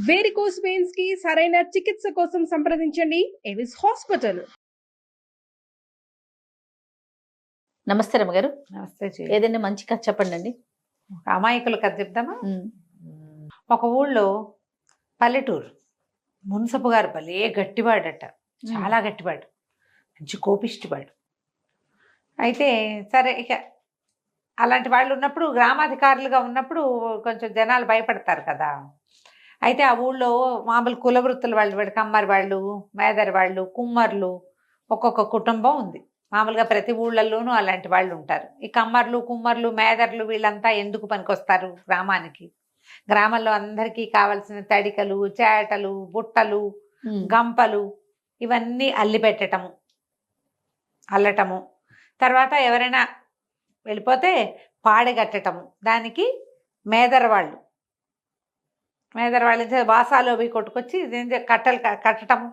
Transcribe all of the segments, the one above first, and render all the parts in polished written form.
Varicose veins కి సరైన చికిత్స కోసం సంప్రదించండి ఎవిస్ హాస్పిటల్. నమస్తే రమ్మగారు. నమస్తే. ఏదైనా మంచి కథ చెప్పండి అండి. అమాయకుల కథ చెప్తామా? ఒక ఊళ్ళో పల్లెటూరు మున్సపు గారు భలే గట్టివాడట, చాలా గట్టివాడు, మంచి కోపిష్టివాడు. అయితే సరే, ఇక అలాంటి వాళ్ళు ఉన్నప్పుడు, గ్రామాధికారులుగా ఉన్నప్పుడు కొంచెం జనాలు భయపడతారు కదా. అయితే ఆ ఊళ్ళో మామూలు కుల వృత్తుల వాళ్ళు, కమ్మరి వాళ్ళు, మేదరి వాళ్ళు, కుమ్మర్లు, ఒక్కొక్క కుటుంబం ఉంది. మామూలుగా ప్రతి ఊళ్ళల్లోనూ అలాంటి వాళ్ళు ఉంటారు. ఈ కమ్మర్లు, కుమ్మర్లు, మేదర్లు వీళ్ళంతా ఎందుకు పనికొస్తారు గ్రామానికి? గ్రామంలో అందరికీ కావలసిన తడికలు, చేటలు, బుట్టలు, గంపలు ఇవన్నీ అల్లి పెట్టటము, అల్లటము, తర్వాత ఎవరైనా వెళ్ళిపోతే పాడెగట్టటము, దానికి మేదరవాళ్ళు వాసాలు అవి కొట్టుకొచ్చి కట్టలు కట్టటము,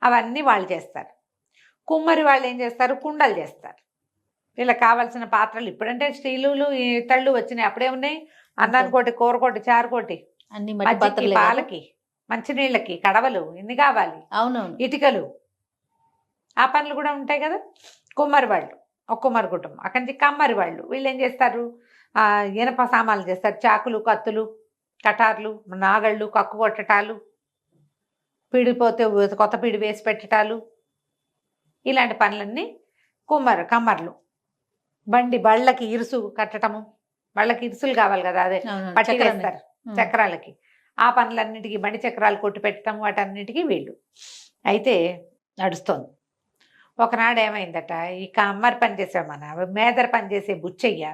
అవన్నీ వాళ్ళు చేస్తారు. కుమ్మరి వాళ్ళు ఏం చేస్తారు? కుండలు చేస్తారు. వీళ్ళకి కావాల్సిన పాత్రలు, ఇప్పుడంటే స్టీలు ఇతళ్ళు వచ్చినాయి, అప్పుడే ఉన్నాయి. అన్నానికోటి, కూరకోటి, చారుకోటి, అన్ని మజ్జిగకి, పాలకి, మంచినీళ్ళకి కడవలు, ఎన్ని కావాలి, అవునవును, ఇటుకలు, ఆ పనులు కూడా ఉంటాయి కదా. కుమ్మరి వాళ్ళు, ఒక కుమ్మరి కుటుంబం. అక్కడి నుంచి కమ్మరి వాళ్ళు, వీళ్ళు ఏం చేస్తారు? ఇనప సామాన్లు చేస్తారు. చాకులు, కత్తులు, కటార్లు, నాగళ్ళు, కక్కు కొట్టటాలు, పిడిపోతే కొత్త పిడి వేసి పెట్టటాలు, ఇలాంటి పనులన్నీ కమ్మర్లు. బళ్ళకి ఇరుసు కట్టటము, బళ్ళకి ఇరుసులు కావాలి కదా, అదే పట్టి వేస్తారు చక్రాలకి, ఆ పనులన్నిటికీ, బండి చక్రాలు కొట్టి పెట్టడం, వాటన్నిటికీ వీళ్ళు. అయితే నడుస్తోంది. ఒకనాడు ఏమైందట, ఈ కమ్మరి పని చేసే మేదర పని చేసే బుచ్చయ్య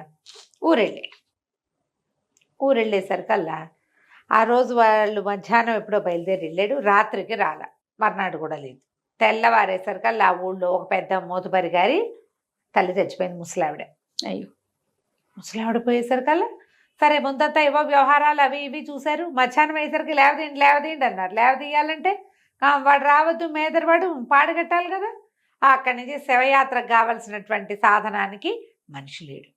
ఊరెళ్ళేసరికల్లా, ఆ రోజు వాళ్ళు మధ్యాహ్నం ఎప్పుడో బయలుదేరి వెళ్ళాడు, రాత్రికి రాలా, మర్నాడు కూడా లేదు. తెల్లవారేసరికల్లా ఆ ఊళ్ళో ఒక పెద్ద మోతుబరి గారి తల్లి చచ్చిపోయింది, ముసలావిడ. అయ్యో, ముసలావిడ పోయేసరికల్లా సరే ముందంతా ఏవో వ్యవహారాలు అవి ఇవి చూశారు. మధ్యాహ్నం అయ్యేసరికి లేవదీయండి అన్నారు. లేవదీయాలంటే వాడు రావద్దు, మేదరవాడు పాడగట్టాలి కదా. అక్కడి నుంచి శవయాత్రకు కావలసినటువంటి సాధనానికి మనిషి లేడు.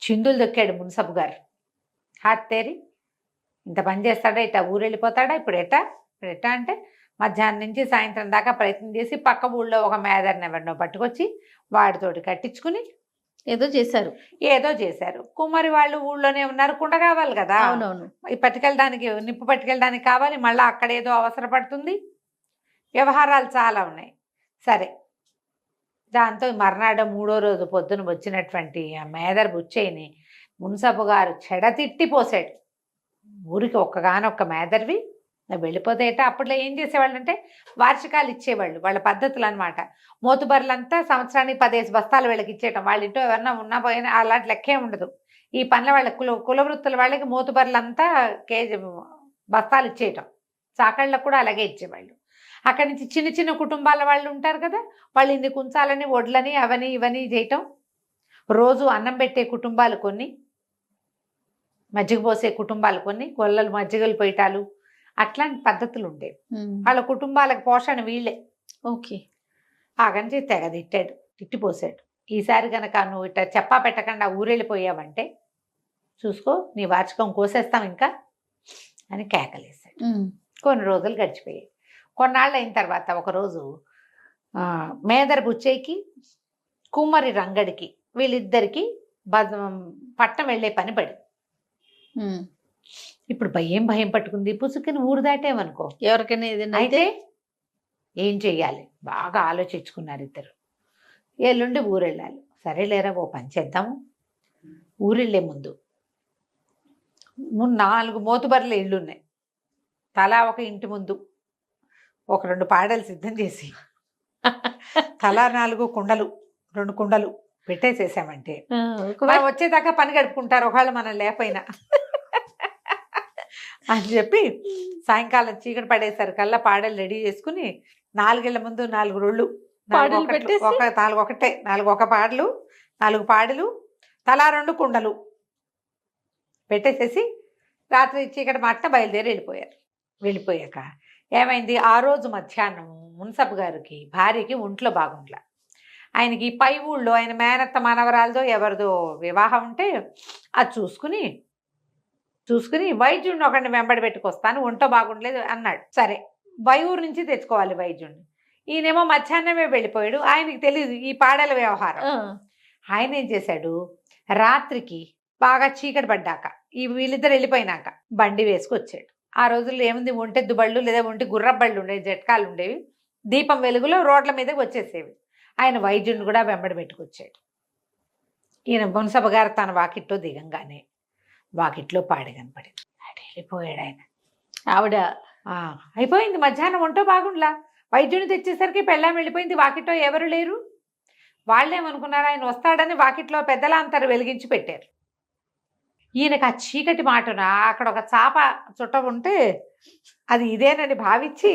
చిందులు దొక్కాడు మున్సబు గారు. హాత్తేరి, ఇంత పని చేస్తాడా, ఇట్టా ఊరెళ్ళిపోతాడా, ఇప్పుడు ఎట్టా అంటే మధ్యాహ్నం నుంచి సాయంత్రం దాకా ప్రయత్నం చేసి పక్క ఊళ్ళో ఒక మేదర్ని ఎవరినో పట్టుకొచ్చి వాడితోటి కట్టించుకుని ఏదో చేశారు. కుమ్మరి వాళ్ళు ఊళ్ళోనే ఉన్నారు, కుండ కావాలి కదా, అవునవును, పట్టుకెళ్ళడానికి, నిప్పు పట్టుకెళ్ళడానికి కావాలి, మళ్ళీ అక్కడేదో అవసరపడుతుంది, వ్యవహారాలు చాలా ఉన్నాయి. సరే, దాంతో మర్నాడు మూడో రోజు పొద్దున వచ్చినటువంటి ఆ మేదర్ బుచ్చయ్యని మున్సబు గారు చెడతిట్టిపోసాడు. ఊరికి ఒక్కగానొక్క మేదర్వి వెళ్ళిపోతేట. అప్పట్లో ఏం చేసేవాళ్ళు అంటే వార్షికాలు ఇచ్చేవాళ్ళు, వాళ్ళ పద్ధతులు అనమాట. మోతుబర్లంతా సంవత్సరానికి 10 బస్తాలు వీళ్ళకి ఇచ్చేయటం. వాళ్ళ ఇంట్లో ఎవరన్నా ఉన్నా పోయినా అలాంటి లెక్కే ఉండదు. ఈ పనుల వాళ్ళ కులవృత్తుల వాళ్ళకి మోతుబర్లంతా కేజీ బస్తాలు ఇచ్చేయటం. చాకళ్ళకు కూడా అలాగే ఇచ్చేవాళ్ళు. అక్కడి నుంచి చిన్న చిన్న కుటుంబాల వాళ్ళు ఉంటారు కదా, వాళ్ళు ఇన్ని కుంచాలని, వడ్లని, అవని ఇవని చేయటం. రోజు అన్నం పెట్టే కుటుంబాలు కొన్ని, మజ్జిగ పోసే కుటుంబాలు కొన్ని, గొల్లలు మజ్జిగలు పోయటాలు, అట్లాంటి పద్ధతులు ఉండేవి. వాళ్ళ కుటుంబాలకు పోషణ వీళ్ళే. ఓకే, ఆగంచి తెగ తిట్టాడు, తిట్టిపోసాడు. ఈసారి కనుక నువ్వు ఇట్లా చెప్పా పెట్టకుండా ఊరెళ్ళిపోయావంటే చూసుకో, నీ వార్షికం కోసేస్తాం ఇంకా అని కేకలేశాడు. కొన్ని రోజులు గడిచిపోయాయి. కొన్నాళ్ళు అయిన తర్వాత ఒకరోజు మేదర్ బుచ్చయ్యకి, కుమ్మరి రంగడికి, వీళ్ళిద్దరికి పట్టణం వెళ్ళే పని పడి, ఇప్పుడు భయం పట్టుకుంది. పుసుకుని ఊరు దాటేమనుకో, ఎవరికైనా అయితే ఏం చెయ్యాలి బాగా ఆలోచించుకున్నారు ఇద్దరు. ఎల్లుండి ఊరెళ్ళాలి. సరే లేరా, ఓ పని చేద్దాము. ఊరెళ్ళే ముందు 4 మోతుబర్ల ఇళ్ళున్నాయి. తలా ఒక ఇంటి ముందు ఒక 2 పాడలు సిద్ధం చేసి, తలా 4 కుండలు, 2 కుండలు పెట్టేసేసామంటే వచ్చేదాకా పని గడుపుకుంటారు, ఒకవేళ మనం లేకపోయినా అని చెప్పి సాయంకాలం చీకటి పడేసరికల్లా పాడలు రెడీ చేసుకుని 4 ఇళ్ల ముందు 4 రోళ్ళు, 4 పాడలు, 4 పాడలు, తలా 2 కుండలు పెట్టేసేసి రాత్రి చీకటి మాట బయలుదేరి వెళ్ళిపోయాక ఏమైంది, ఆ రోజు మధ్యాహ్నం మున్సబు గారికి భార్యకి ఒంట్లో బాగుండలా. ఆయనకి పై ఊళ్ళో ఆయన మేనత్త మనవరాలదో ఎవరిదో వివాహం ఉంటే అది చూసుకుని వైద్యుడిని ఒకరిని వెంబడి పెట్టుకొస్తాను, ఒంటో బాగుండలేదు అన్నాడు. సరే ఊరు నుంచి తెచ్చుకోవాలి వైద్యుడిని. ఈయనేమో మధ్యాహ్నమే వెళ్ళిపోయాడు, ఆయనకి తెలియదు ఈ పాడల వ్యవహారం. ఆయన ఏం చేశాడు, రాత్రికి బాగా చీకటి పడ్డాక వీళ్ళిద్దరు వెళ్ళిపోయినాక బండి వేసుకొచ్చాడు. ఆ రోజుల్లో ఏముంది, ఒంటెద్దు బళ్ళు లేదా ఒంటి గుర్రబళ్ళు ఉండేవి, జట్కాలు ఉండేవి, దీపం వెలుగులో రోడ్ల మీదకి వచ్చేసేవి. ఆయన వైద్యుడిని కూడా వెంబడి పెట్టుకొచ్చాడు. ఈయన మున్సబ గారు తన వాకిట్లో దిగంగానే వాకిట్లో పాడి కనపడింది. వెళ్ళిపోయాడు ఆయన. ఆవిడ అయిపోయింది, మధ్యాహ్నం ఒంటో బాగుండలా, వైద్యుని తెచ్చేసరికి పెళ్ళాం వెళ్ళిపోయింది, వాకిట్లో ఎవరు లేరు. వాళ్ళేమనుకున్నారు, ఆయన వస్తాడని వాకిట్లో పెద్దలంతరు వెలిగించి పెట్టారు. ఈయనకు ఆ చీకటి మాటన అక్కడ ఒక చాప చుట్ట ఉంటే అది ఇదేనని భావించి,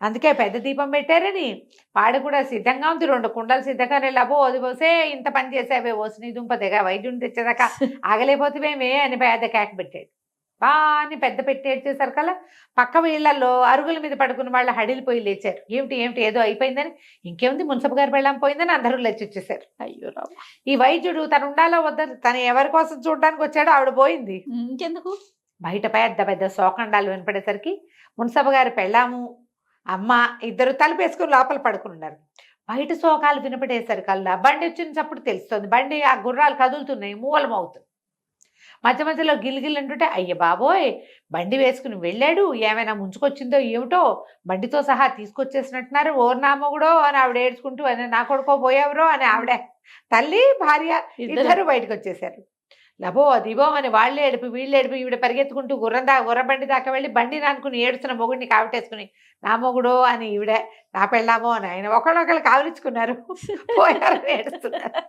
అందుకే పెద్ద దీపం పెట్టారని, పాడు కూడా సిద్ధంగా ఉంది, 2 కుండలు సిద్ధంగానే లబో అది పోసే, ఇంత పని చేసావే ఓసిని దుంపదేగా, వైద్యుని తెచ్చేదాకా ఆగలేకపోతేవేమే అని పెద్ద కేక పెట్టాడు. బాని పెద్ద పెట్టేసేసరికల్లా పక్క వీళ్ళల్లో అరుగుల మీద పడుకున్న వాళ్ళు హడిలిపోయి లేచారు. ఏమిటి ఏదో అయిపోయిందని, ఇంకేముంది మున్సబ్ గారు పెళ్ళాం పోయిందని అందరూ లేచి వచ్చేసారు. అయ్యో రావు. ఈ వైద్యుడు తను ఉండాలో వద్దని, తను ఎవరి కోసం చూడడానికి వచ్చాడో ఆవిడ పోయింది. ఇంకెందుకు, బయట పెద్ద శోకండాలు వినపడేసరికి మున్సబ్ గారు పెళ్ళాము అమ్మ ఇద్దరు తలుపేసుకుని లోపల పడుకున్నారు. బయట శోకాలు వినపడేసరికల్లా బండి వచ్చిన చప్పుడు తెలుస్తుంది, బండి ఆ గుర్రాలు కదులుతున్నాయి, మూలమవుతుంది. మధ్య మధ్యలో గిల్గిల్ అంటుంటే, అయ్య బాబోయ్ బండి వేసుకుని వెళ్ళాడు, ఏమైనా ముంచుకొచ్చిందో ఏమిటో, బండితో సహా తీసుకొచ్చేసినట్టున్నారు, ఓర్నామగుడో అని ఆవిడ ఏడ్చుకుంటూ, అని నా కొడుకో పోయేవరో అని ఆవిడ తల్లి భార్య ఇద్దరు బయటకు వచ్చేసారు. లబో అదిబో అని వాళ్ళే ఏడిపి వీళ్ళు ఏడిపి ఈవిడ పరిగెత్తుకుంటూ గుర్రబండి దాకా వెళ్ళి బండిని అనుకుని ఏడుస్తున్న మొగుడిని కావిటేసుకుని, నా మొగుడో అని ఈవిడ, నా పెళ్ళామో అని ఆయన ఒకళ్ళొకళ్ళు కావలించుకున్నారు, పోయారని ఏడుస్తున్నారు.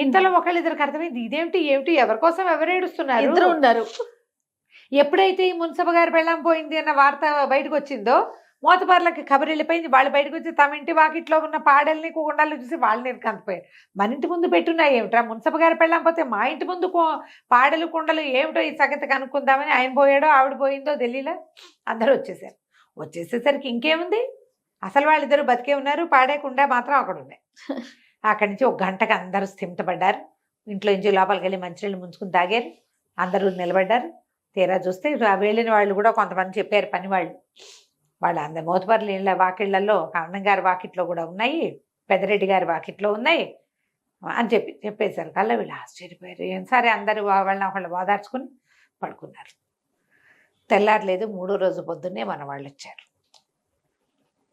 ఇంతలో ఒకళ్ళిద్దరికి అర్థమైంది, ఇదేమిటి ఎవరి కోసం ఎవరు ఏడుస్తున్నారు, ఇద్దరు ఉన్నారు. ఎప్పుడైతే ఈ మున్సబ గారు పెళ్ళాం పోయింది అన్న వార్త బయటకు వచ్చిందో, మోతబార్లకి కబురు వెళ్ళిపోయింది. వాళ్ళు బయటకు వచ్చి తమ ఇంటి వాకిట్లో ఉన్న పాడల్ని కుండాలు చూసి వాళ్ళని కందిపోయారు. మన ఇంటి ముందు పెట్టున్నాయి ఏమిట్రా, మున్సబ గారు పెళ్ళాం పోతే మా ఇంటి ముందు పాడలు కుండలు ఏమిటో ఈ సంగతి కనుక్కుందామని ఆయన పోయాడో ఆవిడ పోయిందో ఢిల్లీలో అందరూ వచ్చేసారు. వచ్చేసేసరికి ఇంకేముంది, అసలు వాళ్ళిద్దరూ బతికే ఉన్నారు, పాడే కుండ మాత్రం అక్కడ ఉన్నాయి. అక్కడి నుంచి 1 గంటకు అందరూ స్థిమితపడ్డారు. ఇంట్లో నుంచి లోపలికి వెళ్ళి మంచినీళ్ళు ముంచుకుని తాగారు, అందరూ నిలబడ్డారు. తీరా చూస్తే వెళ్ళిన వాళ్ళు కూడా కొంతమంది చెప్పారు, పని వాళ్ళు అందరు మోతబర్లు ఇళ్ళ వాకిళ్లలో, అన్నం గారి వాకిట్లో కూడా ఉన్నాయి, పెద్దరెడ్డి గారి వాకిట్లో ఉన్నాయి అని చెప్పేశారు. కల్లా వీళ్ళు ఆశ్చర్యపోయారు. ఏం సరే అందరూ వాళ్ళని ఒకళ్ళు ఓదార్చుకుని పడుకున్నారు. తెల్లారలేదు, 3వ రోజు పొద్దున్నే మన వాళ్ళు వచ్చారు.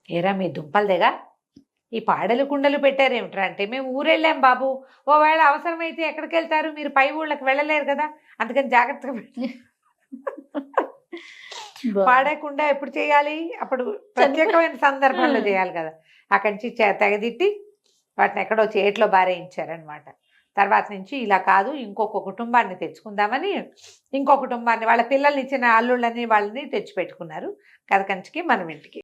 ఏరా మీ దుంపలదేగా ఈ పాడలు కుండలు పెట్టారేమిట్రా అంటే, మేము ఊరెళ్ళాం బాబు, ఓవేళ అవసరమైతే ఎక్కడికి వెళ్తారు, మీరు పై ఊళ్ళకి వెళ్ళలేరు కదా, అందుకని జాగ్రత్తగా పాడకుండా ఎప్పుడు చేయాలి, అప్పుడు ప్రత్యేకమైన సందర్భంలో చేయాలి కదా. అక్కడి నుంచి తెగదిట్టి వాటిని ఎక్కడో చేట్లో బారేయించారనమాట. తర్వాత నుంచి ఇలా కాదు, ఇంకొక కుటుంబాన్ని తెచ్చుకుందామని ఇంకో కుటుంబాన్ని, వాళ్ళ పిల్లల్ని ఇచ్చిన అల్లుళ్ళని వాళ్ళని తెచ్చిపెట్టుకున్నారు కథ కంచికి మనం ఇంటికి.